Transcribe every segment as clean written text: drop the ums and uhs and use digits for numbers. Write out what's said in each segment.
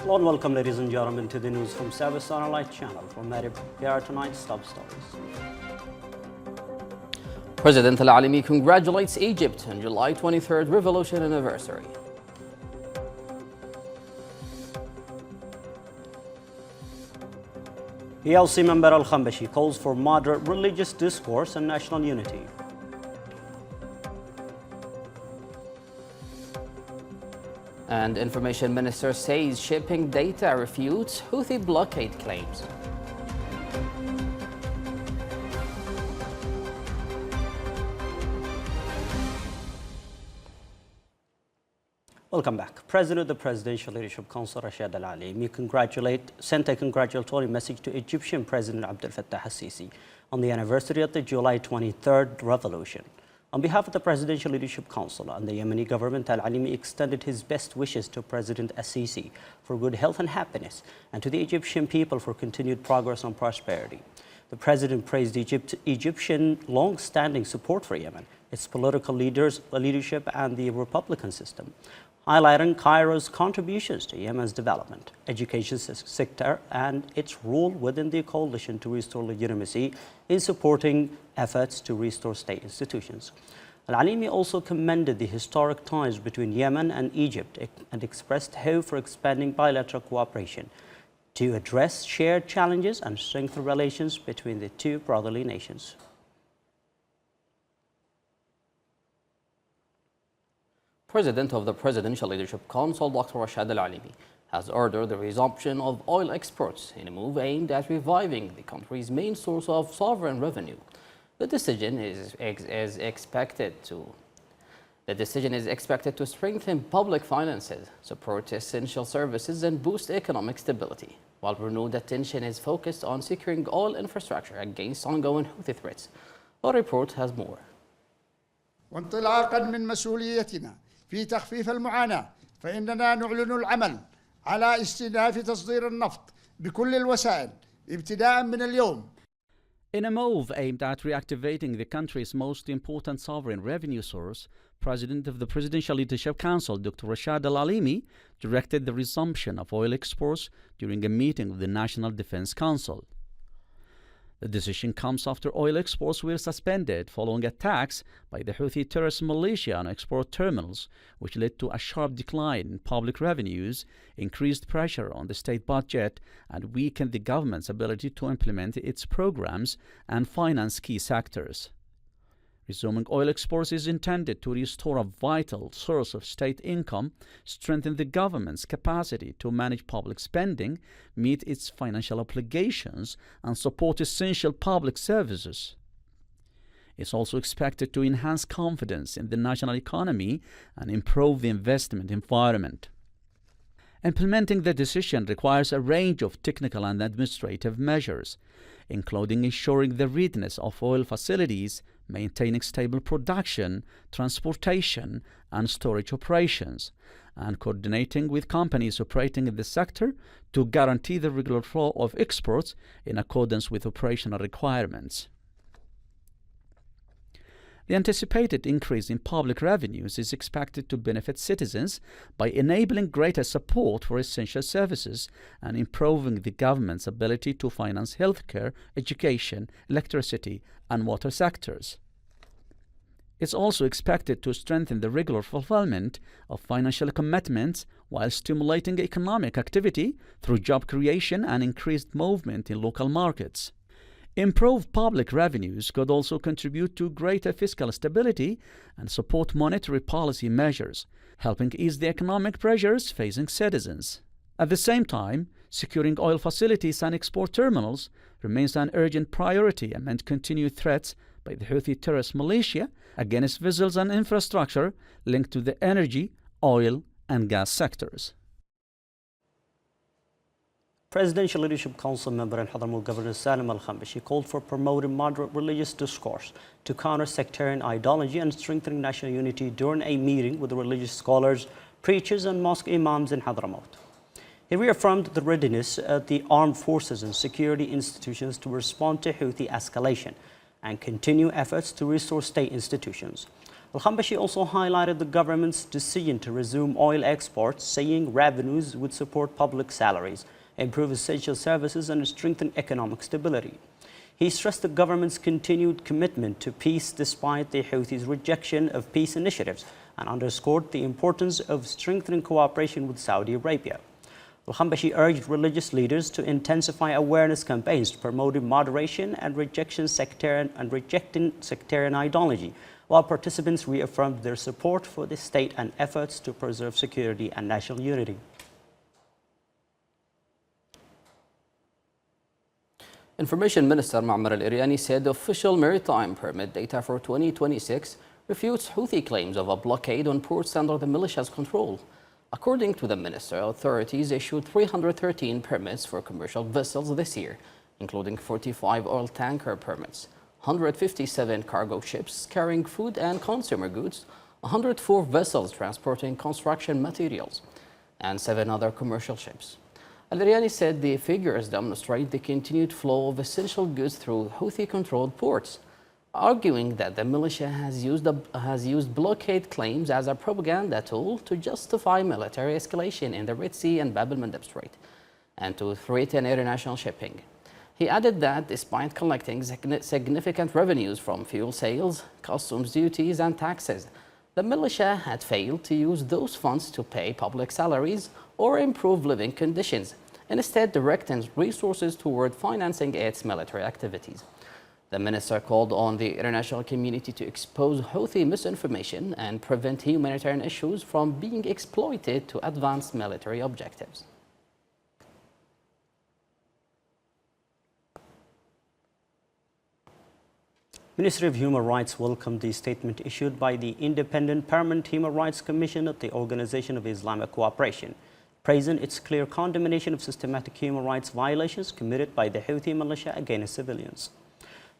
Hello and welcome, ladies and gentlemen, to the news from SABA Satellite Channel. From Medib, here are tonight's top stories. President Al-Alimi congratulates Egypt on July 23rd revolution anniversary. ELC member Al-Khambashi calls for moderate religious discourse and national unity. And Information Minister says shipping data refutes Houthi blockade claims. Welcome back. President of the Presidential Leadership Council, Rashad Al-Alimi, sent a congratulatory message to Egyptian President Abdel Fattah al-Sisi on the anniversary of the July 23rd revolution. On behalf of the Presidential Leadership Council and the Yemeni government, Al-Alimi extended his best wishes to President al-Sisi for good health and happiness, and to the Egyptian people for continued progress and prosperity. The President praised Egyptian long-standing support for Yemen, its political leadership and the Republican system, highlighting Cairo's contributions to Yemen's development, education sector, and its role within the coalition to restore legitimacy in supporting efforts to restore state institutions. Al-Alimi also commended the historic ties between Yemen and Egypt and expressed hope for expanding bilateral cooperation to address shared challenges and strengthen relations between the two brotherly nations. President of the Presidential Leadership Council, Dr. Rashad Al-Alimi, has ordered the resumption of oil exports in a move aimed at reviving the country's main source of sovereign revenue. The decision is expected to strengthen public finances, support essential services, and boost economic stability, while renewed attention is focused on securing oil infrastructure against ongoing Houthi threats. Our report has more. وانطلاقا من مسؤوليتنا في تخفيف المعاناة، فإننا نعلن العمل على استئناف تصدير النفط بكل الوسائل ابتداء من اليوم. In a move aimed at reactivating the country's most important sovereign revenue source, President of the Presidential Leadership Council, Dr. Rashad Al-Alimi, directed the resumption of oil exports during a meeting of the National Defense Council. The decision comes after oil exports were suspended following attacks by the Houthi terrorist militia on export terminals, which led to a sharp decline in public revenues, increased pressure on the state budget, and weakened the government's ability to implement its programs and finance key sectors. Resuming oil exports is intended to restore a vital source of state income, strengthen the government's capacity to manage public spending, meet its financial obligations, and support essential public services. It's also expected to enhance confidence in the national economy and improve the investment environment. Implementing the decision requires a range of technical and administrative measures, including ensuring the readiness of oil facilities, maintaining stable production, transportation, and storage operations, and coordinating with companies operating in the sector to guarantee the regular flow of exports in accordance with operational requirements. The anticipated increase in public revenues is expected to benefit citizens by enabling greater support for essential services and improving the government's ability to finance healthcare, education, electricity, and water sectors. It's also expected to strengthen the regular fulfillment of financial commitments while stimulating economic activity through job creation and increased movement in local markets. Improved public revenues could also contribute to greater fiscal stability and support monetary policy measures, helping ease the economic pressures facing citizens. At the same time, securing oil facilities and export terminals remains an urgent priority amid continued threats by the Houthi terrorist militia against vessels and infrastructure linked to the energy, oil, and gas sectors. Presidential Leadership Council member and Hadramaut Governor Salim Al-Khambashi called for promoting moderate religious discourse to counter sectarian ideology and strengthening national unity during a meeting with the religious scholars, preachers, and mosque imams in Hadramaut. He reaffirmed the readiness of the armed forces and security institutions to respond to Houthi escalation and continue efforts to restore state institutions. Al-Khambashi also highlighted the government's decision to resume oil exports, saying revenues would support public salaries, improve essential services and strengthen economic stability. He stressed the government's continued commitment to peace despite the Houthis' rejection of peace initiatives and underscored the importance of strengthening cooperation with Saudi Arabia. Al-Khambashi urged religious leaders to intensify awareness campaigns promoting moderation and rejecting sectarian ideology, while participants reaffirmed their support for the state and efforts to preserve security and national unity. Information Minister Ma'mar al-Iryani said official maritime permit data for 2026 refutes Houthi claims of a blockade on ports under the militia's control. According to the minister, authorities issued 313 permits for commercial vessels this year, including 45 oil tanker permits, 157 cargo ships carrying food and consumer goods, 104 vessels transporting construction materials, and 7 other commercial ships. Al-Iryani said the figures demonstrate the continued flow of essential goods through Houthi-controlled ports, arguing that the militia has used blockade claims as a propaganda tool to justify military escalation in the Red Sea and Bab el-Mandeb Strait, and to threaten international shipping. He added that despite collecting significant revenues from fuel sales, customs duties and taxes, the militia had failed to use those funds to pay public salaries or improve living conditions, and instead directing resources toward financing its military activities. The minister called on the international community to expose Houthi misinformation and prevent humanitarian issues from being exploited to advance military objectives. Ministry of Human Rights welcomed the statement issued by the Independent Permanent Human Rights Commission of the Organization of Islamic Cooperation, praising its clear condemnation of systematic human rights violations committed by the Houthi militia against civilians.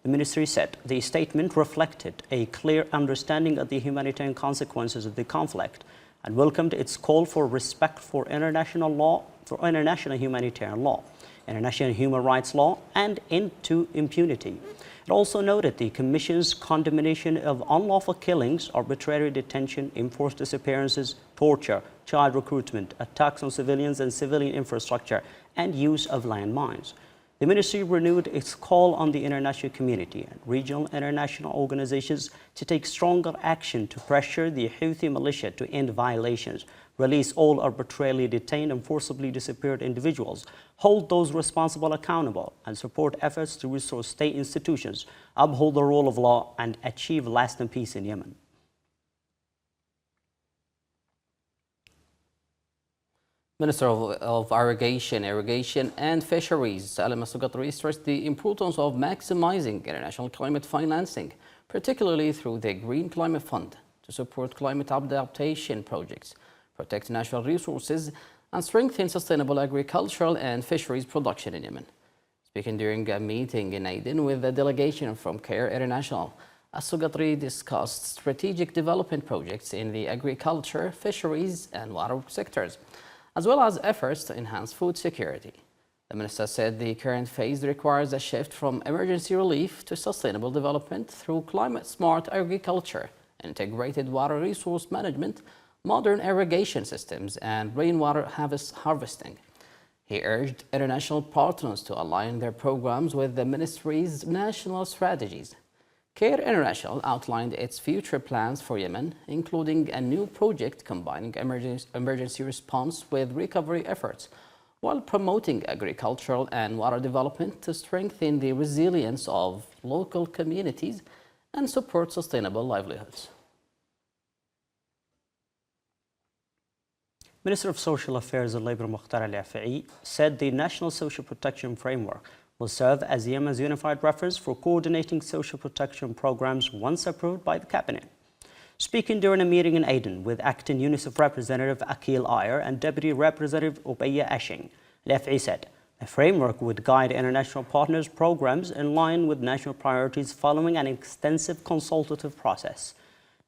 The ministry said the statement reflected a clear understanding of the humanitarian consequences of the conflict and welcomed its call for respect for international law, for international humanitarian law, international human rights law, and end to impunity. It also noted the Commission's condemnation of unlawful killings, arbitrary detention, enforced disappearances, torture, child recruitment, attacks on civilians and civilian infrastructure, and use of landmines. The ministry renewed its call on the international community and regional international organizations to take stronger action to pressure the Houthi militia to end violations, release all arbitrarily detained and forcibly disappeared individuals, hold those responsible accountable, and support efforts to restore state institutions, uphold the rule of law, and achieve lasting peace in Yemen. Minister of Irrigation and Fisheries, Salim Al-Sugatri, stressed the importance of maximizing international climate financing, particularly through the Green Climate Fund, to support climate adaptation projects, protect natural resources, and strengthen sustainable agricultural and fisheries production in Yemen. Speaking during a meeting in Aden with a delegation from CARE International, Al-Sugatri discussed strategic development projects in the agriculture, fisheries, and water sectors, as well as efforts to enhance food security. The minister said the current phase requires a shift from emergency relief to sustainable development through climate-smart agriculture, integrated water resource management, modern irrigation systems, and rainwater harvesting. He urged international partners to align their programs with the ministry's national strategies. CARE International outlined its future plans for Yemen, including a new project combining emergency response with recovery efforts, while promoting agricultural and water development to strengthen the resilience of local communities and support sustainable livelihoods. Minister of Social Affairs and Labour Mukhtar Al-Afi'i said the National Social Protection Framework will serve as Yemen's unified reference for coordinating social protection programs once approved by the Cabinet. Speaking during a meeting in Aden with acting UNICEF Representative Akil Ayer and Deputy Representative Obeya Ashing, Al-Afi'i said the framework would guide international partners' programs in line with national priorities following an extensive consultative process.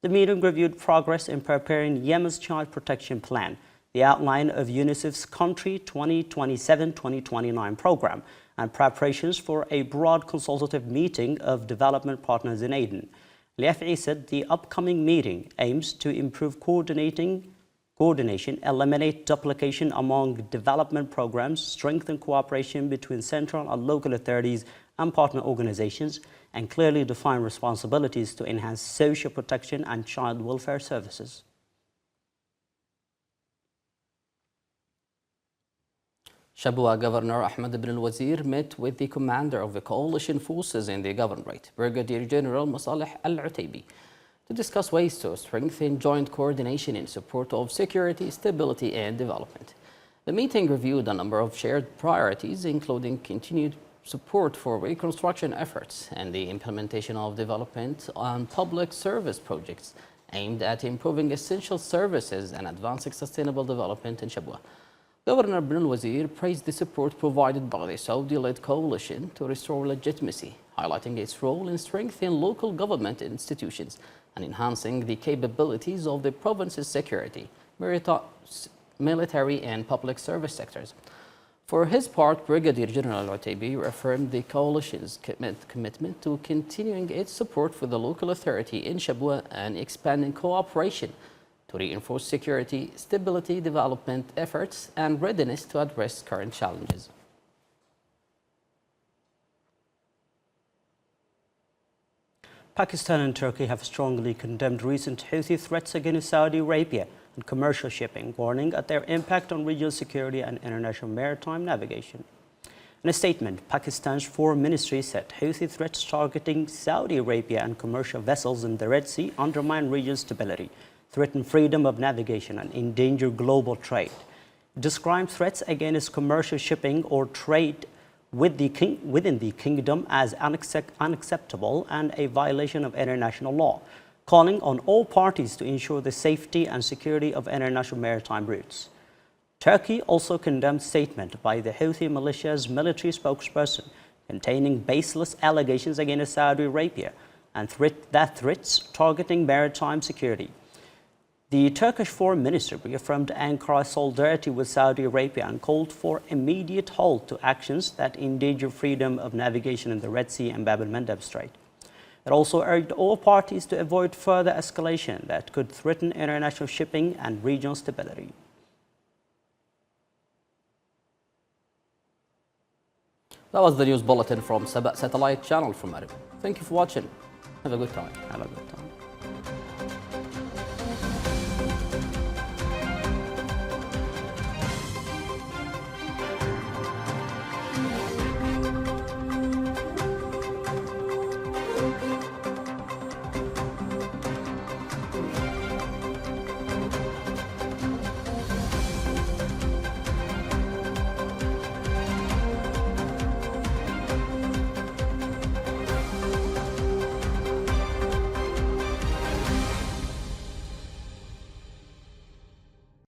The meeting reviewed progress in preparing Yemen's Child Protection Plan, the outline of UNICEF's Country 2027-2029 program, and preparations for a broad consultative meeting of development partners in Aden. Al-Yaf'i said the upcoming meeting aims to improve coordination, eliminate duplication among development programs, strengthen cooperation between central and local authorities and partner organizations, and clearly define responsibilities to enhance social protection and child welfare services. Shabwa Governor Ahmed ibn al-Wazir met with the commander of the coalition forces in the governorate, Brigadier General Masalih al-Utaibi, to discuss ways to strengthen joint coordination in support of security, stability, and development. The meeting reviewed a number of shared priorities, including continued support for reconstruction efforts and the implementation of development and public service projects aimed at improving essential services and advancing sustainable development in Shabwa. Governor ibn al-Wazir praised the support provided by the Saudi-led coalition to restore legitimacy, highlighting its role in strengthening local government institutions and enhancing the capabilities of the province's security, military and public service sectors. For his part, Brigadier General al-Utaibi reaffirmed the coalition's commitment to continuing its support for the local authority in Shabwa and expanding cooperation to reinforce security, stability, development efforts, and readiness to address current challenges. Pakistan and Turkey have strongly condemned recent Houthi threats against Saudi Arabia and commercial shipping, warning at their impact on regional security and international maritime navigation. In a statement, Pakistan's Foreign Ministry said Houthi threats targeting Saudi Arabia and commercial vessels in the Red Sea undermine regional stability, threaten freedom of navigation, and endanger global trade. It described threats against commercial shipping or trade within the kingdom as unacceptable and a violation of international law, calling on all parties to ensure the safety and security of international maritime routes. Turkey also condemned statement by the Houthi militia's military spokesperson containing baseless allegations against Saudi Arabia and threats targeting maritime security. The Turkish Foreign Minister reaffirmed Ankara's solidarity with Saudi Arabia and called for immediate halt to actions that endanger freedom of navigation in the Red Sea and Bab el-Mandeb Strait. It also urged all parties to avoid further escalation that could threaten international shipping and regional stability. That was the news bulletin from SABA satellite channel from Arabic. Thank you for watching. Have a good time. Have a good time.